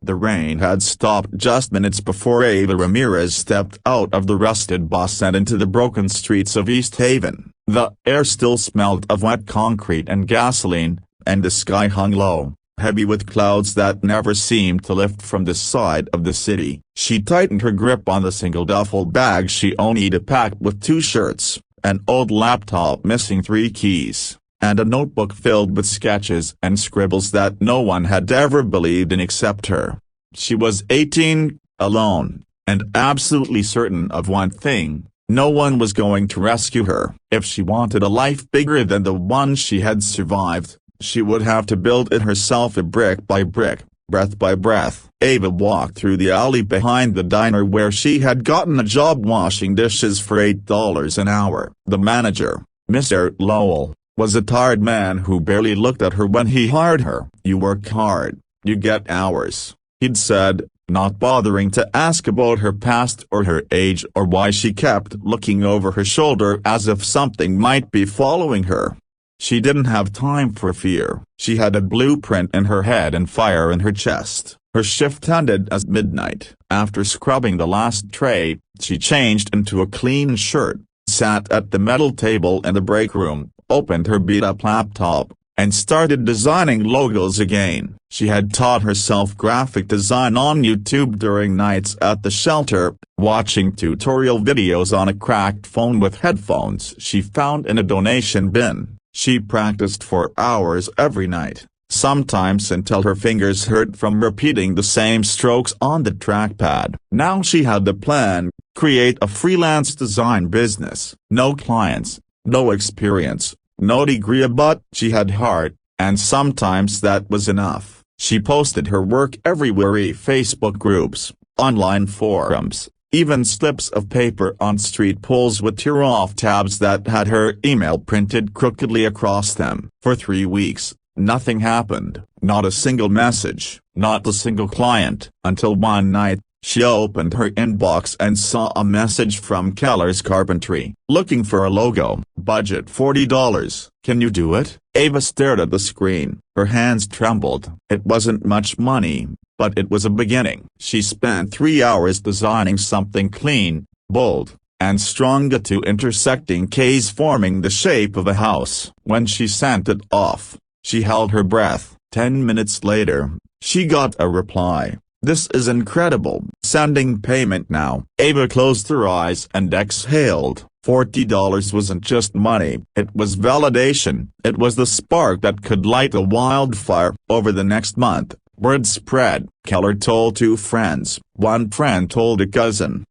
The rain had stopped just minutes before Ava Ramirez stepped out of the rusted bus and into the broken streets of East Haven. The air still smelled of wet concrete and gasoline, and the sky hung low, heavy with clouds that never seemed to lift from the side of the city. She tightened her grip on the single duffel bag she only packed with 2 shirts, an old laptop missing 3 keys, and a notebook filled with sketches and scribbles that no one had ever believed in except her. She was 18, alone, and absolutely certain of one thing: no one was going to rescue her. If she wanted a life bigger than the one she had survived, she would have to build it herself, brick by brick, breath by breath. Ava walked through the alley behind the diner where she had gotten a job washing dishes for $8 an hour. The manager, Mr. Lowell, was a tired man who barely looked at her when he hired her. "You work hard, you get hours," he'd said, not bothering to ask about her past or her age or why she kept looking over her shoulder as if something might be following her. She didn't have time for fear. She had a blueprint in her head and fire in her chest. Her shift ended at midnight. After scrubbing the last tray, she changed into a clean shirt, sat at the metal table in the break room, opened her beat-up laptop, and started designing logos again. She had taught herself graphic design on YouTube during nights at the shelter, watching tutorial videos on a cracked phone with headphones she found in a donation bin. She practiced for hours every night, sometimes until her fingers hurt from repeating the same strokes on the trackpad. Now she had the plan: create a freelance design business. No clients, no experience, no degree, but she had heart, and sometimes that was enough. She posted her work everywhere: Facebook groups, online forums, even slips of paper on street poles with tear-off tabs that had her email printed crookedly across them. For 3 weeks, nothing happened, not a single message, not a single client, until one night, she opened her inbox and saw a message from Keller's Carpentry, looking for a logo, budget $40. "Can you do it?" Ava stared at the screen, her hands trembled. It wasn't much money, but it was a beginning. She spent 3 hours designing something clean, bold, and strong, the 2 intersecting K's forming the shape of a house. When she sent it off, she held her breath. 10 minutes later, she got a reply: "This is incredible. Sending payment now." Ava closed her eyes and exhaled. $40 wasn't just money, it was validation. It was the spark that could light a wildfire. Over the next month, word spread. Keller told 2 friends, one friend told a cousin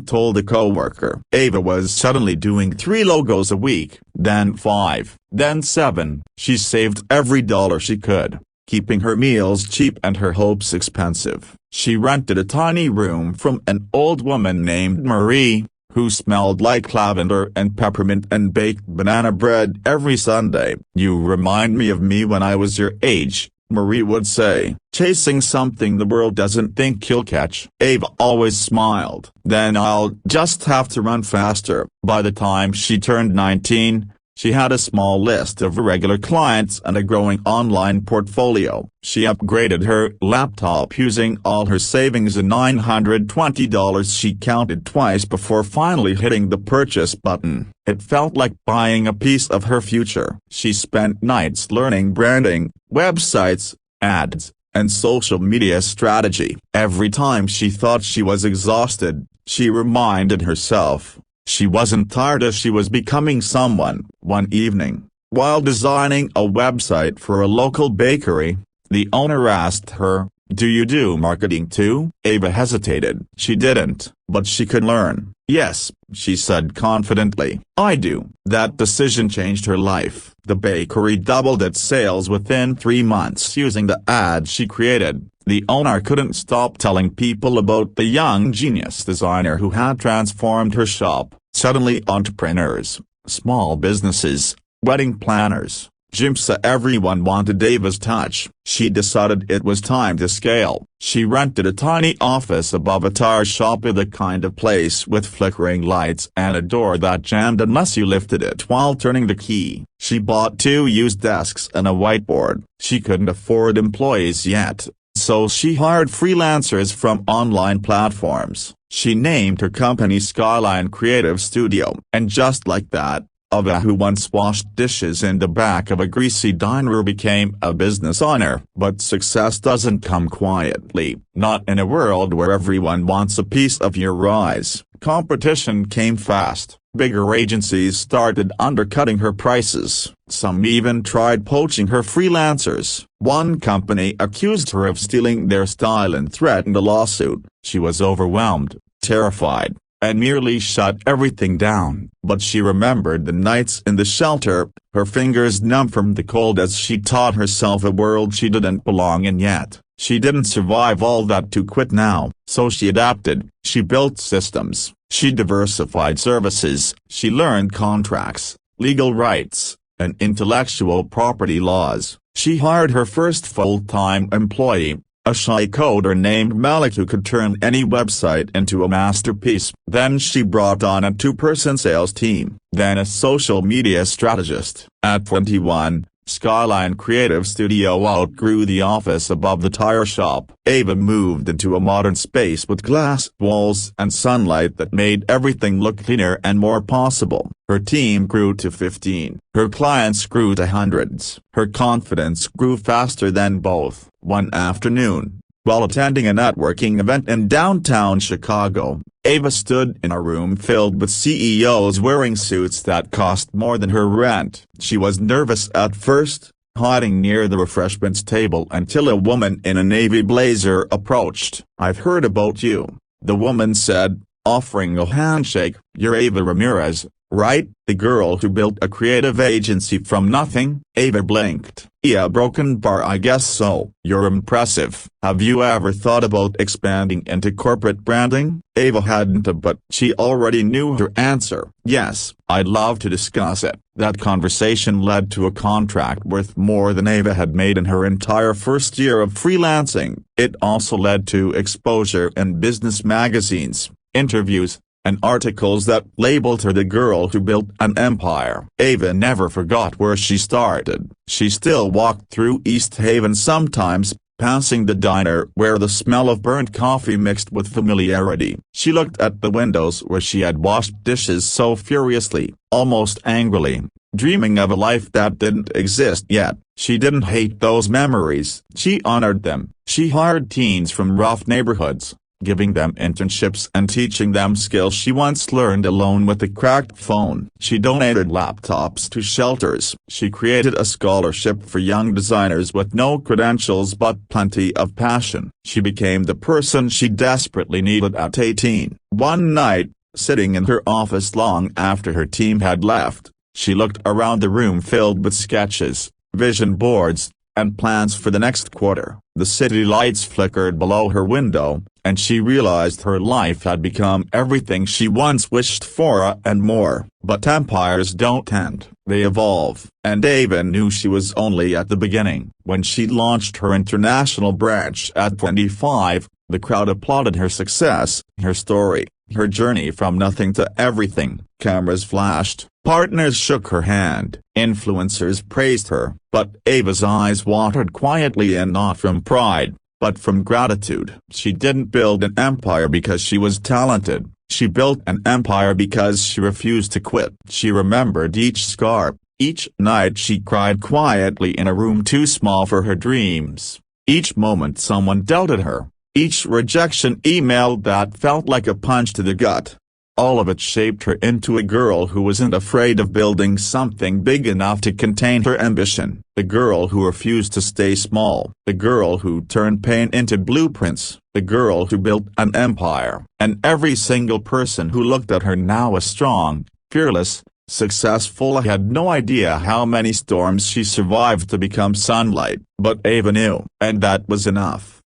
told a coworker. Ava was suddenly doing 3 logos a week, then 5, then 7. She saved every dollar she could, keeping her meals cheap and her hopes expensive. She rented a tiny room from an old woman named Marie, who smelled like lavender and peppermint and baked banana bread every Sunday. "You remind me of me when I was your age," Marie would say, "chasing something the world doesn't think you'll catch." Ava always smiled. "Then I'll just have to run faster." By the time she turned 19, she had a small list of regular clients and a growing online portfolio. She upgraded her laptop using all her savings, and $920 she counted twice before finally hitting the purchase button. It felt like buying a piece of her future. She spent nights learning branding, websites, ads, and social media strategy. Every time she thought she was exhausted, she reminded herself she wasn't tired as she was becoming someone. One evening, while designing a website for a local bakery, the owner asked her, "Do you do marketing too?" Ava hesitated. She didn't, but she could learn. "Yes," she said confidently, "I do." That decision changed her life. The bakery doubled its sales within 3 months using the ads she created. The owner couldn't stop telling people about the young genius designer who had transformed her shop. Suddenly entrepreneurs, small businesses, wedding planners, gyms, everyone wanted Ava's touch. She decided it was time to scale. She rented a tiny office above a tire shop, the kind of place with flickering lights and a door that jammed unless you lifted it while turning the key. She bought 2 used desks and a whiteboard. She couldn't afford employees yet, so she hired freelancers from online platforms. She named her company Skyline Creative Studio. And just like that, Ava, who once washed dishes in the back of a greasy diner, became a business owner. But success doesn't come quietly, not in a world where everyone wants a piece of your rise. Competition came fast. Bigger agencies started undercutting her prices. Some even tried poaching her freelancers. One company accused her of stealing their style and threatened a lawsuit. She was overwhelmed, terrified, and nearly shut everything down. But she remembered the nights in the shelter, her fingers numb from the cold as she taught herself a world she didn't belong in yet. She didn't survive all that to quit now, so she adapted. She built systems, she diversified services, she learned contracts, legal rights, and intellectual property laws. She hired her first full-time employee, a shy coder named Malik who could turn any website into a masterpiece. Then she brought on a 2-person sales team, then a social media strategist. At 21, Skyline Creative Studio outgrew the office above the tire shop. Ava moved into a modern space with glass walls and sunlight that made everything look cleaner and more possible. Her team grew to 15. Her clients grew to hundreds. Her confidence grew faster than both. One afternoon, while attending a networking event in downtown Chicago, Ava stood in a room filled with CEOs wearing suits that cost more than her rent. She was nervous at first, hiding near the refreshments table until a woman in a navy blazer approached. "I've heard about you," the woman said, offering a handshake. "You're Ava Ramirez, right? The girl who built a creative agency from nothing?" Ava blinked. "Yeah, broken bar, I guess so." "You're impressive. Have you ever thought about expanding into corporate branding?" Ava hadn't, but she already knew her answer. "Yes, I'd love to discuss it." That conversation led to a contract worth more than Ava had made in her entire first year of freelancing. It also led to exposure in business magazines, interviews, and articles that labeled her the girl who built an empire. Ava never forgot where she started. She still walked through East Haven sometimes, passing the diner where the smell of burnt coffee mixed with familiarity. She looked at the windows where she had washed dishes so furiously, almost angrily, dreaming of a life that didn't exist yet. She didn't hate those memories. She honored them. She hired teens from rough neighborhoods, giving them internships and teaching them skills she once learned alone with a cracked phone. She donated laptops to shelters. She created a scholarship for young designers with no credentials but plenty of passion. She became the person she desperately needed at 18. One night, sitting in her office long after her team had left, she looked around the room filled with sketches, vision boards, and plans for the next quarter. The city lights flickered below her window, and she realized her life had become everything she once wished for and more. But empires don't end, they evolve. And Ava knew she was only at the beginning. When she launched her international branch at 25, the crowd applauded her success, her story, her journey from nothing to everything. Cameras flashed, partners shook her hand, influencers praised her. But Ava's eyes watered quietly, and not from pride, but from gratitude. She didn't build an empire because she was talented. She built an empire because she refused to quit. She remembered each scar, each night she cried quietly in a room too small for her dreams, each moment someone doubted her, each rejection email that felt like a punch to the gut. All of it shaped her into a girl who wasn't afraid of building something big enough to contain her ambition. The girl who refused to stay small. The girl who turned pain into blueprints. The girl who built an empire. And every single person who looked at her now was strong, fearless, successful. I had no idea how many storms she survived to become sunlight. But Ava knew. And that was enough.